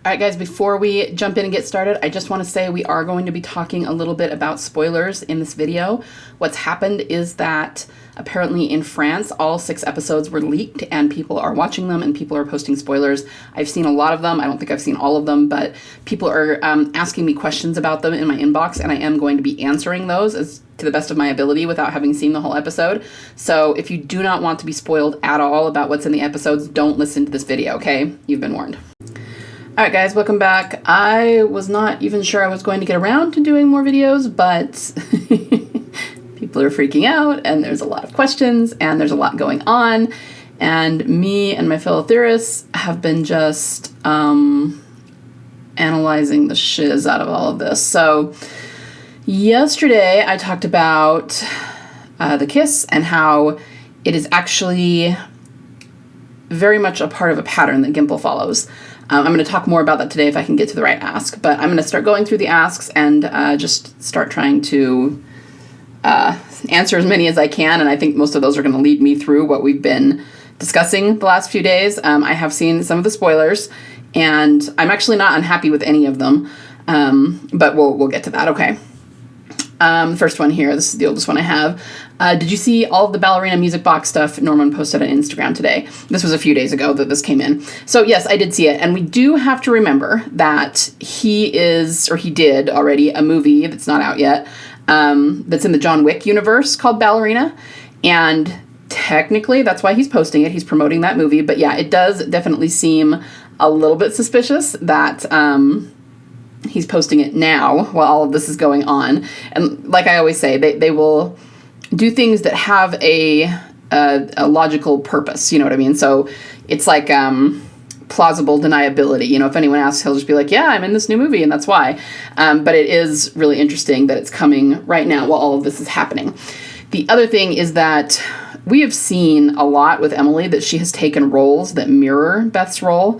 All right, guys, before we jump in and get started, I just want to say we are going to be talking a little bit about spoilers in this video. What's happened is that apparently in France, all 6 episodes were leaked and people are watching them and people are posting spoilers. I've seen a lot of them. I don't think I've seen all of them, but people are asking me questions about them in my inbox, and I am going to be answering those as to the best of my ability without having seen the whole episode. So if you do not want to be spoiled at all about what's in the episodes, don't listen to this video, okay? You've been warned. All right, guys, welcome back. I was not even sure I was going to get around to doing more videos, but people are freaking out, and there's a lot of questions, and there's a lot going on, and me and my fellow theorists have been just analyzing the shiz out of all of this. So yesterday, I talked about the kiss and how it is actually very much a part of a pattern that Gimple follows. I'm going to talk more about that today if I can get to the right ask, but I'm going to start going through the asks and just start trying to answer as many as I can, and I think most of those are going to lead me through what we've been discussing the last few days. I have seen some of the spoilers, and I'm actually not unhappy with any of them, but we'll get to that, okay? First one here, this is the oldest one I have. Did you see all of the ballerina music box stuff Norman posted on Instagram today? This was a few days ago that this came in. So yes, I did see it. And we do have to remember that he did already a movie that's not out yet, that's in the John Wick universe called Ballerina. And technically that's why he's posting it. He's promoting that movie. But yeah, it does definitely seem a little bit suspicious that, he's posting it now while all of this is going on. And like I always say, they will do things that have a logical purpose, you know what I mean? So it's like plausible deniability. You know, if anyone asks, he'll just be like, yeah, I'm in this new movie and that's why. But it is really interesting that it's coming right now while all of this is happening. The other thing is that we have seen a lot with Emily that she has taken roles that mirror Beth's role.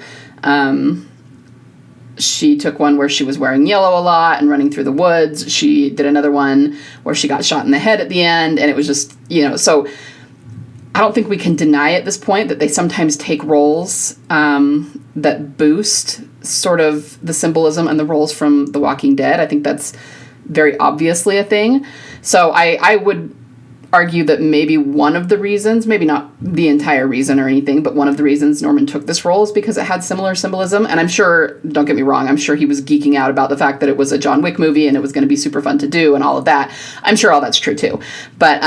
She took one where she was wearing yellow a lot and running through the woods. She did another one where she got shot in the head at the end, and it was just, you know, so I don't think we can deny at this point that they sometimes take roles that boost sort of the symbolism and the roles from The Walking Dead. I think that's very obviously a thing. So I would argue that maybe one of the reasons, maybe not the entire reason or anything, but one of the reasons Norman took this role is because it had similar symbolism. And I'm sure, don't get me wrong, I'm sure he was geeking out about the fact that it was a John Wick movie and it was going to be super fun to do and all of that. I'm sure all that's true too. But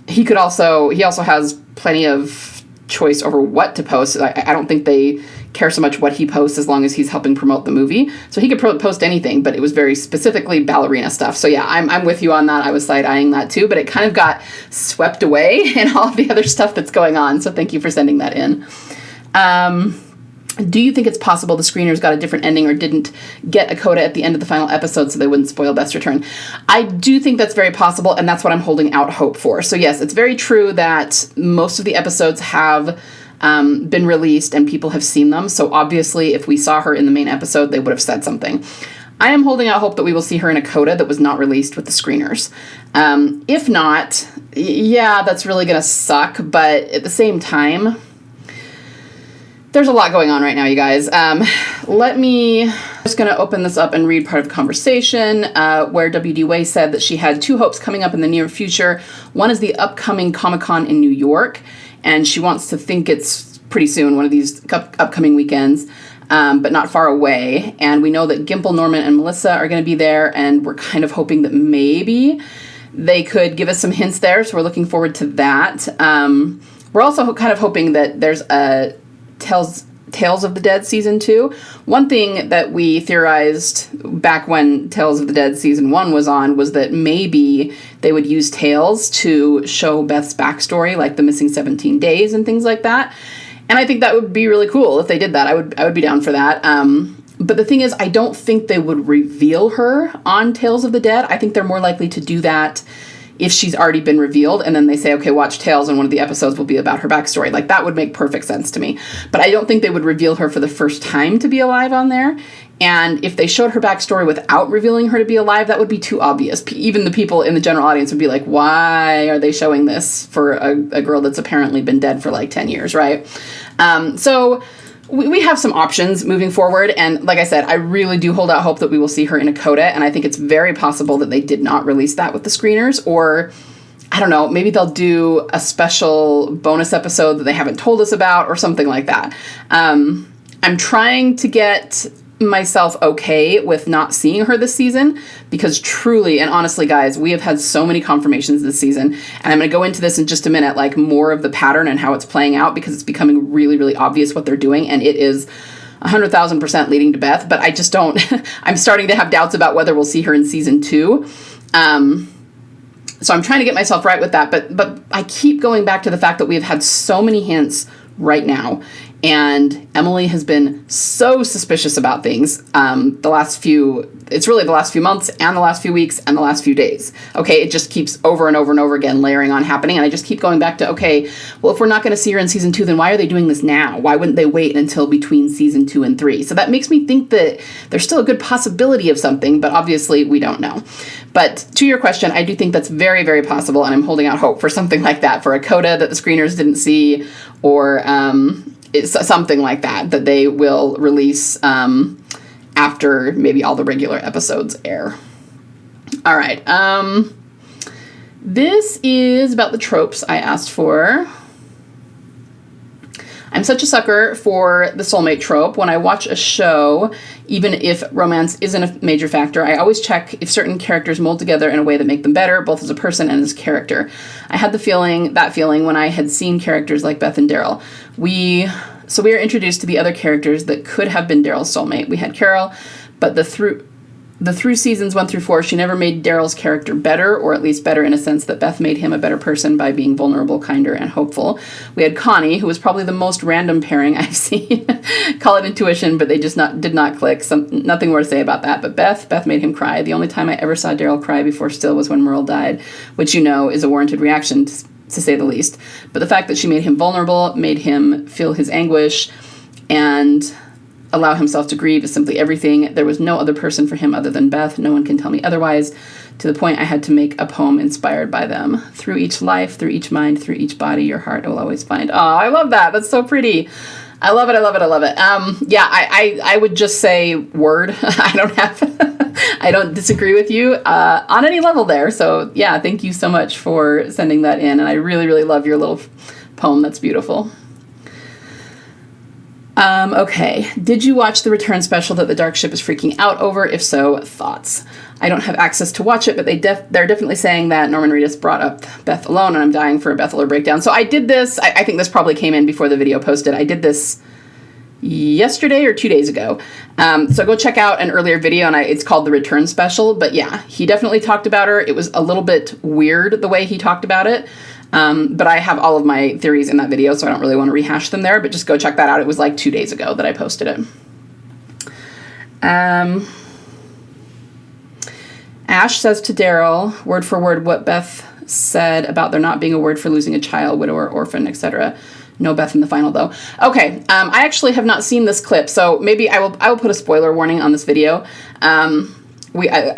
he also has plenty of choice over what to post. I don't think they care so much what he posts as long as he's helping promote the movie. So he could post anything, but it was very specifically ballerina stuff. So yeah, I'm with you on that. I was side-eyeing that too, but it kind of got swept away in all of the other stuff that's going on. So thank you for sending that in. Do you think it's possible the screeners got a different ending or didn't get a coda at the end of the final episode so they wouldn't spoil Beth's return? I do think that's very possible, and that's what I'm holding out hope for. So yes, it's very true that most of the episodes have been released and people have seen them. So obviously, if we saw her in the main episode, they would have said something. I am holding out hope that we will see her in a coda that was not released with the screeners. If not, yeah, that's really going to suck. But at the same time, there's a lot going on right now, you guys. I'm just going to open this up and read part of the conversation where W.D. Way said that she had 2 hopes coming up in the near future. One is the upcoming Comic-Con in New York, and she wants to think it's pretty soon, one of these upcoming weekends, but not far away. And we know that Gimple, Norman, and Melissa are going to be there, and we're kind of hoping that maybe they could give us some hints there, so we're looking forward to that. We're also kind of hoping that there's a Tales of the Dead Season 2. One thing that we theorized back when Tales of the Dead Season 1 was on was that maybe they would use Tales to show Beth's backstory, like the missing 17 days and things like that. And I think that would be really cool if they did that. I would be down for that. But the thing is, I don't think they would reveal her on Tales of the Dead. I think they're more likely to do that if she's already been revealed, and then they say, okay, watch Tales, and one of the episodes will be about her backstory. Like, that would make perfect sense to me. But I don't think they would reveal her for the first time to be alive on there. And if they showed her backstory without revealing her to be alive, that would be too obvious. Even the people in the general audience would be like, why are they showing this for a girl that's apparently been dead for like 10 years, right? So we have some options moving forward. And like I said, I really do hold out hope that we will see her in a coda. And I think it's very possible that they did not release that with the screeners, or I don't know, maybe they'll do a special bonus episode that they haven't told us about or something like that. I'm trying to get myself okay with not seeing her this season, because truly and honestly, guys, we have had so many confirmations this season, and I'm going to go into this in just a minute, like more of the pattern and how it's playing out, because it's becoming really, really obvious what they're doing, and it is 100,000% leading to Beth. But I just don't, I'm starting to have doubts about whether we'll see her in season 2. So I'm trying to get myself right with that, but I keep going back to the fact that we have had so many hints right now, and Emily has been so suspicious about things it's really the last few months and the last few weeks and the last few days. Okay, it just keeps over and over and over again layering on happening, and I just keep going back to, okay, well, if we're not going to see her in season 2, then why are they doing this now? Why wouldn't they wait until between season 2 and 3? So that makes me think that there's still a good possibility of something, but obviously we don't know. But to your question, I do think that's very, very possible, and I'm holding out hope for something like that, for a coda that the screeners didn't see, or it's something like that they will release after maybe all the regular episodes air. All right. This is about the tropes I asked for. I'm such a sucker for the soulmate trope. When I watch a show, even if romance isn't a major factor, I always check if certain characters mold together in a way that make them better, both as a person and as a character. I had that feeling when I had seen characters like Beth and Daryl. We are introduced to the other characters that could have been Daryl's soulmate. We had Carol, but through seasons 1 through 4, she never made Daryl's character better, or at least better in a sense that Beth made him a better person by being vulnerable, kinder, and hopeful. We had Connie, who was probably the most random pairing I've seen. Call it intuition, but they just did not click. Nothing more to say about that. But Beth made him cry. The only time I ever saw Daryl cry before still was when Merle died, which is a warranted reaction, to say the least. But the fact that she made him vulnerable, made him feel his anguish, and allow himself to grieve is simply everything. There was no other person for him other than Beth. No one can tell me otherwise, to the point I had to make a poem inspired by them. Through each life, through each mind, through each body, your heart will always find. Oh, I love that. That's so pretty. I love it. I love it. I love it. I would just say word. I don't disagree with you on any level there. So yeah, thank you so much for sending that in. And I really, really love your little poem. That's beautiful. Okay. Did you watch the return special that the Dark Ship is freaking out over? If so, thoughts? I don't have access to watch it, but they're definitely saying that Norman Reedus brought up Beth alone, and I'm dying for a Bethyl breakdown. So I did this. I think this probably came in before the video posted. I did this yesterday or 2 days ago. So go check out an earlier video, and it's called the return special. But yeah, he definitely talked about her. It was a little bit weird the way he talked about it. But I have all of my theories in that video, so I don't really want to rehash them there, but just go check that out. It was like 2 days ago that I posted it. Ash says to Daryl, word for word, what Beth said about there not being a word for losing a child, widower, orphan, etc. No Beth in the final, though. Okay, I actually have not seen this clip, so maybe I will put a spoiler warning on this video.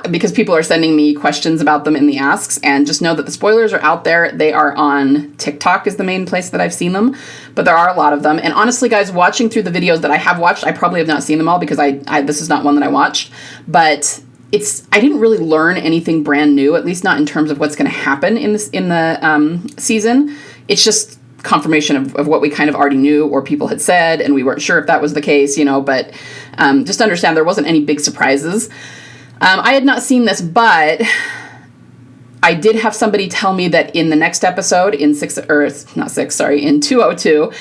Because people are sending me questions about them in the asks, and just know that the spoilers are out there. They are on TikTok is the main place that I've seen them, but there are a lot of them. And honestly, guys, watching through the videos that I have watched, I probably have not seen them all because this is not one that I watched, but I didn't really learn anything brand new, at least not in terms of what's going to happen in the season. It's just confirmation of what we kind of already knew or people had said, and we weren't sure if that was the case, but just understand there wasn't any big surprises. I had not seen this, but I did have somebody tell me that in the next episode, in 202,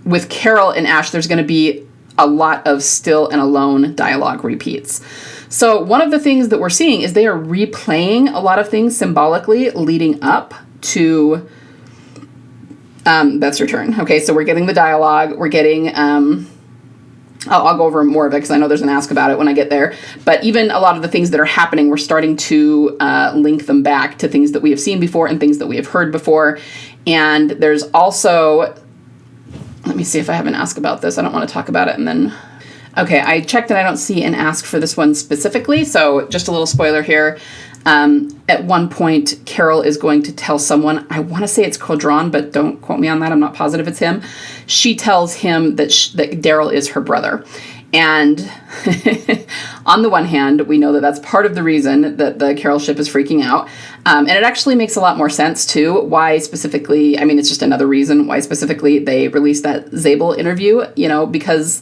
with Carol and Ash, there's going to be a lot of still and alone dialogue repeats. So one of the things that we're seeing is they are replaying a lot of things symbolically leading up to Beth's return. Okay, so we're getting the dialogue, we're getting... I'll go over more of it because I know there's an ask about it when I get there. But even a lot of the things that are happening, we're starting to link them back to things that we have seen before and things that we have heard before. And there's also, let me see if I have an ask about this. I don't want to talk about it and then... Okay, I checked and I don't see an ask for this one specifically. So just a little spoiler here. At one point, Carol is going to tell someone, I want to say it's Caudron, but don't quote me on that. I'm not positive it's him. She tells him that Daryl is her brother. And on the one hand, we know that that's part of the reason that the Carol ship is freaking out. And it actually makes a lot more sense, too, why specifically, I mean, it's just another reason why specifically they released that Zabel interview, because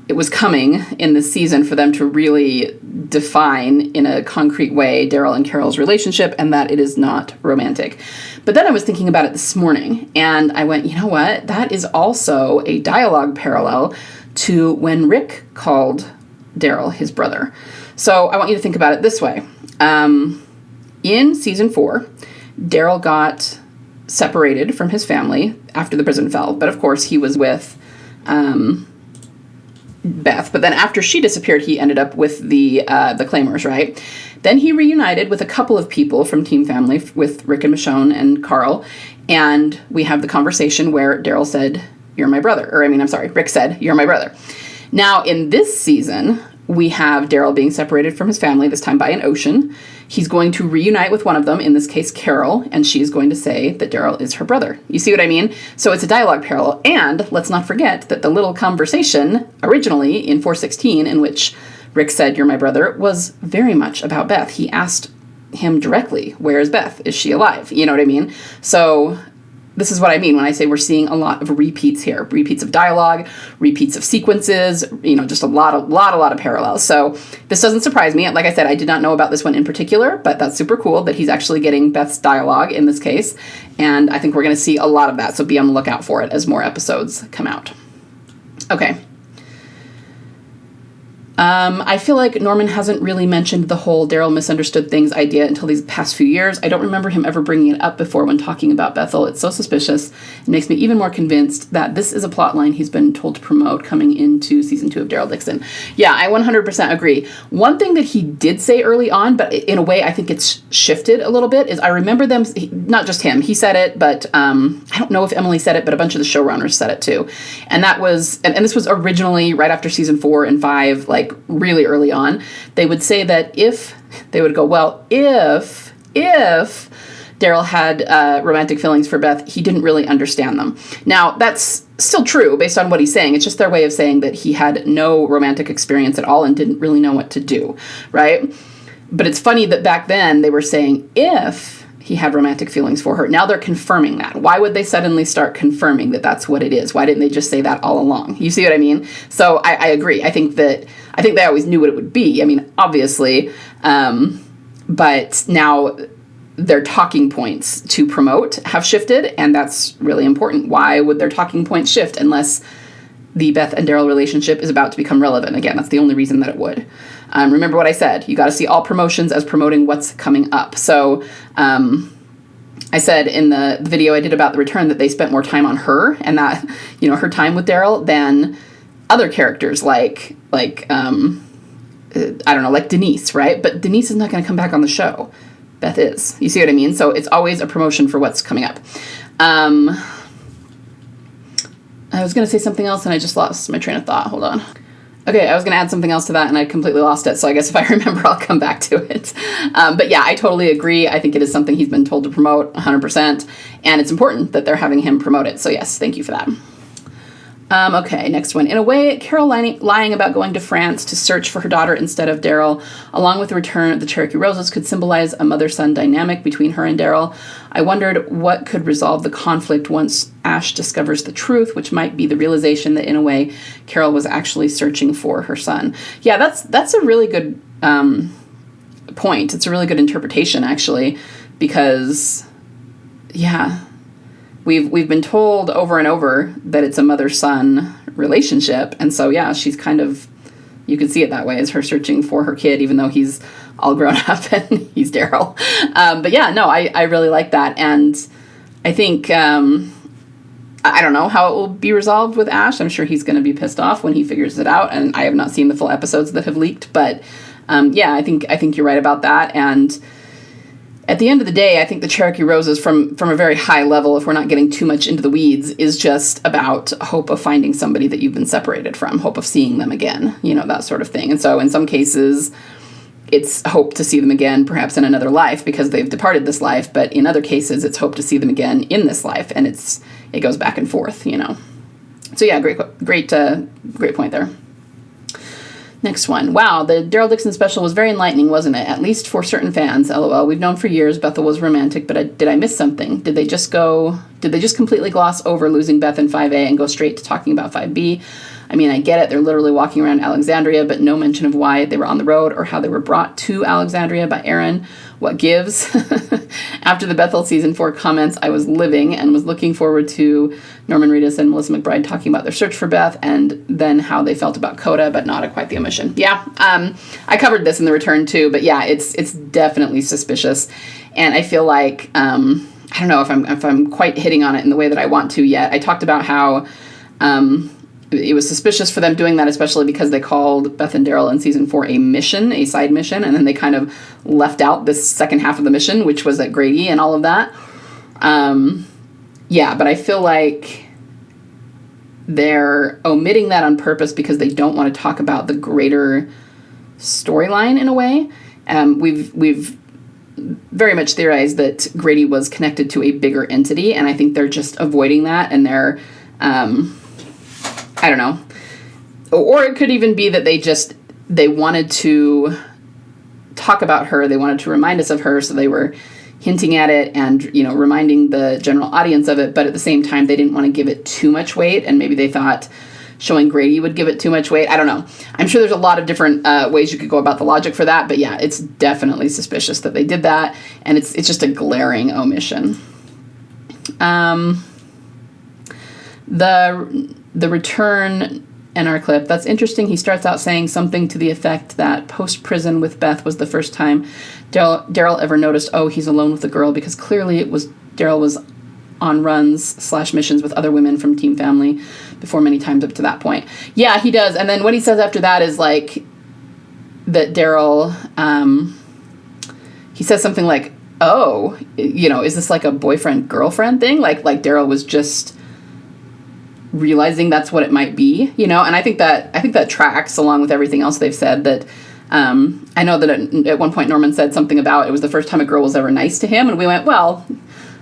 it was coming in this season for them to really define in a concrete way Daryl and Carol's relationship and that it is not romantic. But then I was thinking about it this morning and I went, you know what? That is also a dialogue parallel to when Rick called Daryl his brother. So I want you to think about it this way. In season 4, Daryl got separated from his family after the prison fell. But of course he was with Beth, but then after she disappeared, he ended up with the Claymores, right? Then he reunited with a couple of people from Team Family, with Rick and Michonne and Carl, and we have the conversation where Daryl said, "You're my brother," Rick said, "You're my brother." Now, in this season, we have Daryl being separated from his family, this time by an ocean. He's going to reunite with one of them, in this case, Carol, and she's going to say that Daryl is her brother. You see what I mean? So it's a dialogue parallel. And let's not forget that the little conversation originally in 416 in which Rick said, "You're my brother," was very much about Beth. He asked him directly, "Where is Beth? Is she alive?" You know what I mean? So this is what I mean when I say we're seeing a lot of repeats here. Repeats of dialogue, repeats of sequences, just a lot of parallels. So this doesn't surprise me. Like I said, I did not know about this one in particular, but that's super cool that he's actually getting Beth's dialogue in this case. And I think we're going to see a lot of that. So be on the lookout for it as more episodes come out. Okay. I feel like Norman hasn't really mentioned the whole Daryl misunderstood things idea until these past few years. I don't remember him ever bringing it up before when talking about Bethyl. It's so suspicious. It makes me even more convinced that this is a plot line he's been told to promote coming into season 2 of Daryl Dixon. Yeah, I 100% agree. One thing that he did say early on, but in a way I think it's shifted a little bit, is I remember them, not just him, he said it, but I don't know if Emily said it, but a bunch of the showrunners said it too. And that was, and this was originally right after season 4 and 5, like really early on, they would say that if Daryl had romantic feelings for Beth, he didn't really understand them. Now, that's still true based on what he's saying. It's just their way of saying that he had no romantic experience at all and didn't really know what to do, right? But it's funny that back then they were saying if he had romantic feelings for her. Now they're confirming that. Why would they suddenly start confirming that that's what it is? Why didn't they just say that all along? You see what I mean? So I agree. I think they always knew what it would be. I mean, obviously, but now their talking points to promote have shifted, and that's really important. Why would their talking points shift unless the Beth and Daryl relationship is about to become relevant? Again, that's the only reason that it would. Remember what I said. You got to see all promotions as promoting what's coming up. So I said in the video I did about the return that they spent more time on her and that, her time with Daryl than other characters like I don't know, like Denise, right? But Denise is not going to come back on the show. Beth is. You see what I mean? So it's always a promotion for what's coming up. I was going to say something else and I just lost my train of thought. Hold on. Okay, I was going to add something else to that and I completely lost it. So I guess if I remember, I'll come back to it. But yeah, I totally agree. I think it is something he's been told to promote 100%. And it's important that they're having him promote it. So yes, thank you for that. Okay, next one. In a way, Carol lying about going to France to search for her daughter instead of Daryl, along with the return of the Cherokee Roses, could symbolize a mother-son dynamic between her and Daryl. I wondered what could resolve the conflict once Ash discovers the truth, which might be the realization that, in a way, Carol was actually searching for her son. Yeah, that's a really good point. It's a really good interpretation, actually, because, yeah, We've been told over and over that it's a mother-son relationship. And so, yeah, she's kind of, you can see it that way as her searching for her kid, even though he's all grown up and he's Daryl. But yeah, no, I really like that. And I think, I don't know how it will be resolved with Ash. I'm sure he's going to be pissed off when he figures it out. And I have not seen the full episodes that have leaked. But yeah, I think you're right about that. And at the end of the day, I think the Cherokee Roses, from a very high level, if we're not getting too much into the weeds, is just about hope of finding somebody that you've been separated from, hope of seeing them again, that sort of thing. And so in some cases, it's hope to see them again, perhaps in another life because they've departed this life. But in other cases, it's hope to see them again in this life, and it goes back and forth, you know. So yeah, great point there. Next one. Wow, the Daryl Dixon special was very enlightening, wasn't it? At least for certain fans. LOL. We've known for years Bethyl was romantic, but did I miss something? Did they just completely gloss over losing Beth in 5A and go straight to talking about 5B? I mean, I get it. They're literally walking around Alexandria, but no mention of why they were on the road or how they were brought to Alexandria by Aaron. What gives? After the Bethyl season 4 comments, I was living and was looking forward to Norman Reedus and Melissa McBride talking about their search for Beth and then how they felt about Coda, but not quite the omission. Yeah, I covered this in the return too, but yeah, it's definitely suspicious. And I feel like, I don't know if I'm quite hitting on it in the way that I want to yet. I talked about how it was suspicious for them doing that, especially because they called Beth and Daryl in season 4 a side mission, and then they kind of left out this second half of the mission, which was at Grady and all of that. Yeah, but I feel like they're omitting that on purpose because they don't want to talk about the greater storyline in a way. We've very much theorized that Grady was connected to a bigger entity, and I think they're just avoiding that, and they're I don't know. Or it could even be that they wanted to talk about her. They wanted to remind us of her. So they were hinting at it and, you know, reminding the general audience of it. But at the same time, they didn't want to give it too much weight. And maybe they thought showing Grady would give it too much weight. I don't know. I'm sure there's a lot of different ways you could go about the logic for that. But yeah, it's definitely suspicious that they did that. And it's just a glaring omission. The return in our clip, that's interesting. He starts out saying something to the effect that post-prison with Beth was the first time Daryl ever noticed, oh, he's alone with the girl, because clearly Daryl was on runs / missions with other women from Team Family before many times up to that point. Yeah, he does. And then what he says after that is like that Daryl, he says something like, oh, you know, is this like a boyfriend-girlfriend thing? Like Daryl was just realizing that's what it might be, you know, and I think that tracks along with everything else they've said. That I know that at one point Norman said something about it was the first time a girl was ever nice to him, and we went, well,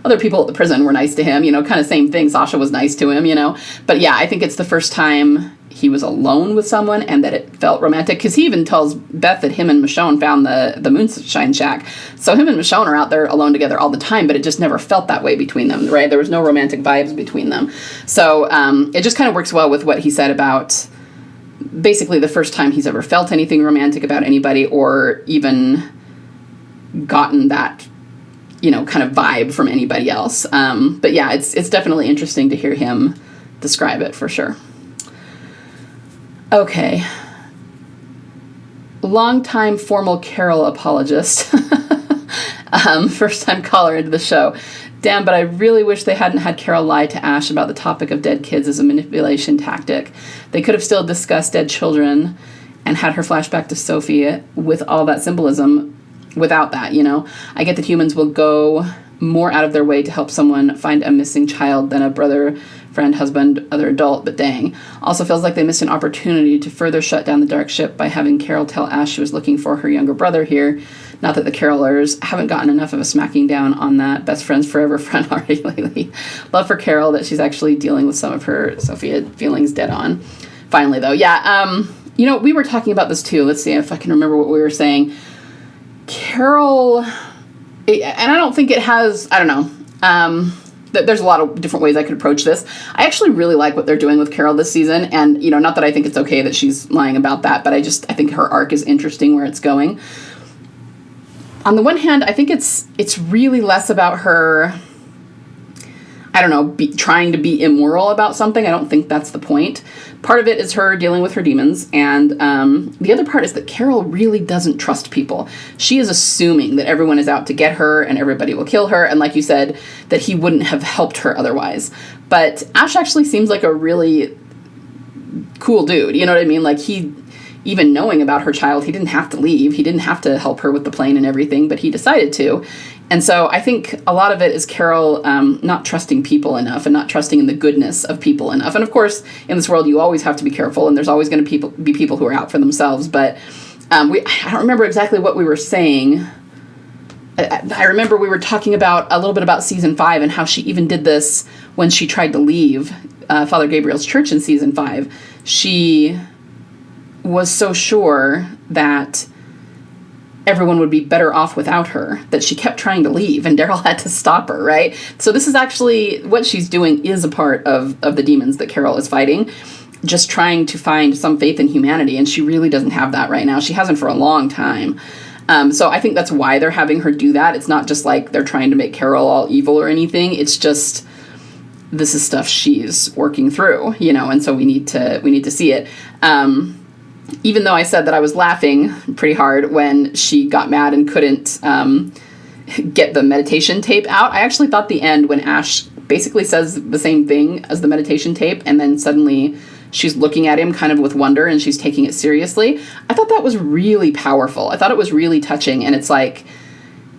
other people at the prison were nice to him, you know, kind of same thing. Sasha was nice to him, you know, but yeah, I think it's the first time he was alone with someone and that it felt romantic, because he even tells Beth that him and Michonne found the Moonshine Shack. So him and Michonne are out there alone together all the time, but it just never felt that way between them, right? There was no romantic vibes between them. So it just kind of works well with what he said about basically the first time he's ever felt anything romantic about anybody or even gotten that, you know, kind of vibe from anybody else. But yeah, it's definitely interesting to hear him describe it for sure. Okay. Longtime formal Carol apologist. First time caller into the show. Damn, but I really wish they hadn't had Carol lie to Ash about the topic of dead kids as a manipulation tactic. They could have still discussed dead children and had her flashback to Sophie with all that symbolism without that, you know. I get that humans will go more out of their way to help someone find a missing child than a brother, friend, husband, other adult, but dang. Also feels like they missed an opportunity to further shut down the dark ship by having Carol tell Ash she was looking for her younger brother here. Not that the Carolers haven't gotten enough of a smacking down on that best friends forever friend already lately. Love for Carol that she's actually dealing with some of her Sophia feelings dead on. Finally, though, yeah, you know, we were talking about this too. Let's see if I can remember what we were saying. Carol, and I don't think it has, I don't know, there's a lot of different ways I could approach this. I actually really like what they're doing with Carol this season, and, you know, not that I think it's okay that she's lying about that, but I think her arc is interesting where it's going. On the one hand, I think it's really less about her, I don't know, trying to be immoral about something. I don't think that's the point. Part of it is her dealing with her demons, and the other part is that Carol really doesn't trust people. She is assuming that everyone is out to get her and everybody will kill her, and like you said, that he wouldn't have helped her otherwise. But Ash actually seems like a really cool dude, you know what I mean? Like, he, even knowing about her child, he didn't have to leave. He didn't have to help her with the plane and everything, but he decided to. And so I think a lot of it is Carol not trusting people enough and not trusting in the goodness of people enough. And of course, in this world, you always have to be careful, and there's always going to be people who are out for themselves. But I don't remember exactly what we were saying. I remember we were talking about a little bit about season 5 and how she even did this when she tried to leave Father Gabriel's church in season 5. She was so sure that everyone would be better off without her that she kept trying to leave, and Daryl had to stop her, right? So this is actually what she's doing is a part of the demons that Carol is fighting, just trying to find some faith in humanity, and she really doesn't have that right now. She hasn't for a long time. So I think that's why they're having her do that. It's not just like they're trying to make Carol all evil or anything. It's just this is stuff she's working through, and so we need to see it. Even though I said that I was laughing pretty hard when she got mad and couldn't get the meditation tape out, I actually thought the end when Ash basically says the same thing as the meditation tape, and then suddenly she's looking at him kind of with wonder and she's taking it seriously. I thought that was really powerful. I thought it was really touching, and it's like,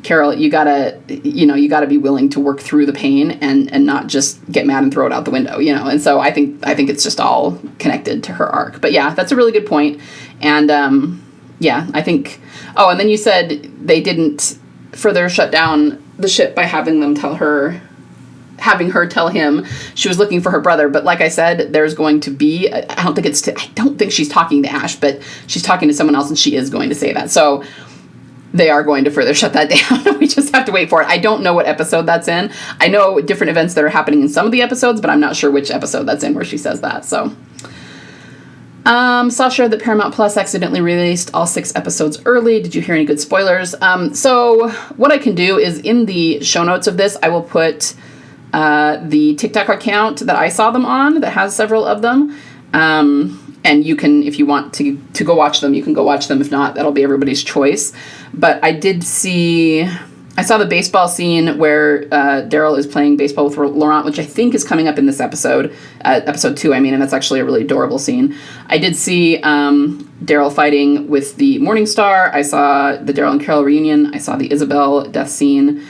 Carol, you gotta be willing to work through the pain and not just get mad and throw it out the window, And so I think it's just all connected to her arc. But yeah, that's a really good point. And I think. Oh, and then you said they didn't further shut down the ship by having her tell him she was looking for her brother. But like I said, there's going to be. I don't think she's talking to Ash, but she's talking to someone else, and she is going to say that. So they are going to further shut that down. We just have to wait for it. I don't know what episode that's in. I know different events that are happening in some of the episodes, but I'm not sure which episode that's in where she says that. So, saw shared that Paramount Plus accidentally released all 6 episodes early. Did you hear any good spoilers? So what I can do is in the show notes of this, I will put the TikTok account that I saw them on that has several of them. And you can, if you want to go watch them, you can go watch them. If not, that'll be everybody's choice. But I saw the baseball scene where Daryl is playing baseball with Laurent, which I think is coming up in this episode, episode 2, and that's actually a really adorable scene. I did see Daryl fighting with the Morning Star. I saw the Daryl and Carol reunion. I saw the Isabel death scene.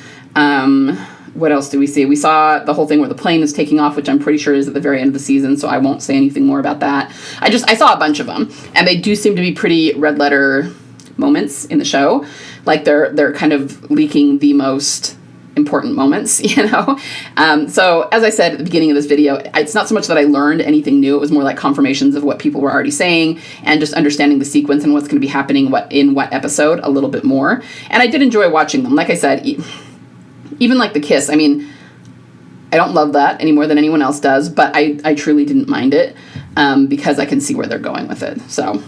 What else do we see? We saw the whole thing where the plane is taking off, which I'm pretty sure is at the very end of the season, so I won't say anything more about that. I saw a bunch of them, and they do seem to be pretty red letter moments in the show. Like they're kind of leaking the most important moments, So as I said at the beginning of this video, it's not so much that I learned anything new. It was more like confirmations of what people were already saying and just understanding the sequence and what's going to be happening in what episode a little bit more. And I did enjoy watching them. Like I said, even like the kiss, I don't love that any more than anyone else does, but I truly didn't mind it because I can see where they're going with it. So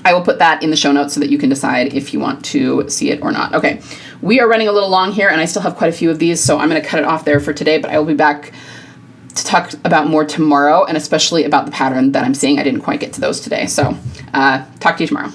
I will put that in the show notes so that you can decide if you want to see it or not. Okay, we are running a little long here, and I still have quite a few of these, so I'm going to cut it off there for today, but I will be back to talk about more tomorrow, and especially about the pattern that I'm seeing. I didn't quite get to those today, so talk to you tomorrow.